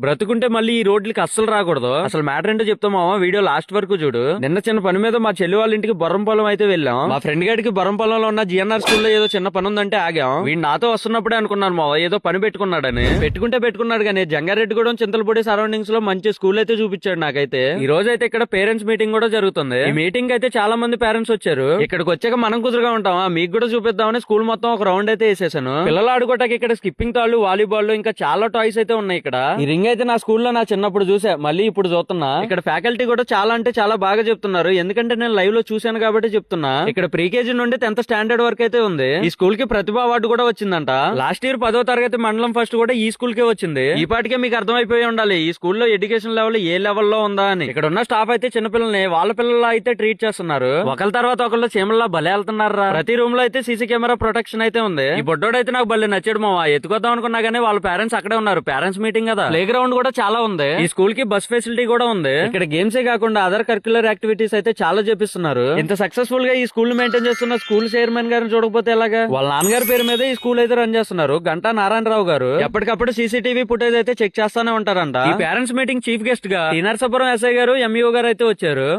బ్రతుకుంటే మళ్ళీ ఈ రోడ్లకి అస్సలు రాకూడదు. అసలు మ్యాటర్ ఏంటో చెప్తామా, వీడియో లాస్ట్ వరకు చూడు. నిన్న చిన్న పని మీద మా చెల్లి వాళ్ళ ఇంటికి బొర్రం పొలం అయితే వెళ్ళాం. మా ఫ్రెండ్ గాడికి బొర్రం పొలంలో ఉన్న జిఎన్ఆర్ స్కూల్లో ఏదో చిన్న పని ఉందంటే ఆగాం. వీడు నాతో వస్తున్నప్పుడే అనుకున్నాను మా ఏదో పని పెట్టుకున్నాడని. పెట్టుకున్నాడు కానీ జంగారెడ్డిగూడెం చింతలపూడి సరౌండింగ్స్ లో మంచి స్కూల్ అయితే చూపించాడు నాకైతే. ఈ రోజు అయితే ఇక్కడ పేరెంట్స్ మీటింగ్ కూడా జరుగుతుంది. ఈ మీటింగ్ అయితే చాలా మంది పేరెంట్స్ వచ్చారు. ఇక్కడికి వచ్చాక మనం కుదురుగా ఉంటామా, మీకు కూడా చూపిద్దామని స్కూల్ మొత్తం ఒక రౌండ్ అయితే వేసేసాను. పిల్లలు ఆడుకోవటానికి ఇక్కడ స్కిప్పింగ్ తాళ్లు, వాలీబాల్ ఇంకా చాలా టాయ్స్ అయితే ఉన్నాయి. ఇక్కడ ఈ రింగ్ అయితే నా స్కూల్లో నా చిన్నప్పుడు చూసా, మళ్ళీ ఇప్పుడు చూస్తున్నా. ఇక్కడ ఫ్యాకల్టీ కూడా చాలా అంటే చాలా బాగా చెప్తున్నారు. ఎందుకంటే నేను లైవ్ లో చూశాను కాబట్టి చెప్తున్నా. ఇక్కడ ప్రీకేజీ నుండి 10th స్టాండర్డ్ వరకు అయితే ఉంది. ఈ స్కూల్ కి ప్రతిభ అవార్డు కూడా వచ్చిందంట. లాస్ట్ ఇయర్ 10వ తరగతి మండలం ఫస్ట్ కూడా ఈ స్కూల్ కే వచ్చింది. ఈ పాటికే మీకు అర్థమైపోయి ఉండాలి ఈ స్కూల్లో ఎడ్యుకేషన్ లెవెల్ ఏ లెవెల్లో ఉందా అని. ఇక్కడ ఉన్న స్టాఫ్ అయితే చిన్నపిల్లల్ని వాళ్ళ పిల్లల అయితే ట్రీట్ చేస్తున్నారు. ఒకళ్ళ తర్వాత ఒకళ్ళు చీమల్లా భలే వెళ్తున్నారా. ప్రతి రూమ్ లో అయితే సీసీ కెమెరా ప్రొటెక్షన్ అయితే ఉంది. ఈ బొడ్డోడు అయితే నాకు భలే నచ్చాడు మావా. ఎత్తుకొద్దాం అనుకున్నా గానీ వాళ్ళ పేరెంట్స్ అక్కడే ఉన్నారు. పేరెంట్స్ మీటింగ్ కదా. ప్లే గ్రౌండ్ కూడా చాలా ఉంది. ఈ స్కూల్ కి బస్ ఫెసిలిటీ కూడా ఉంది. ఇక్కడ గేమ్స్ ఏ కాకుండా అదర్ కరిక్యులర్ యాక్టివిటీస్ అయితే చాలా చేపిస్తున్నారు. ఇంత సక్సెస్ఫుల్ గా ఈ స్కూల్ మెయింటైన్ చేస్తున్న స్కూల్ చైర్మన్ గారిని చూడకపోతే ఎలాగా. వాళ్ళ నాన్నగారి పేరు మీద ఈ స్కూల్ అయితే రన్ చేస్తున్నారు. గంటా నారాయణరావు గారు ఎప్పటికప్పుడు సీసీటీవీ ఫుటేజ్ అయితే చెక్ చేస్తానే ఉంటారంట. ఈ పేరెంట్స్ మీటింగ్ చీఫ్ గెస్ట్ గా టీ నరసాపురం ఎస్ఐ గారు, ఎంఈఓ గారు అయితే వచ్చారు.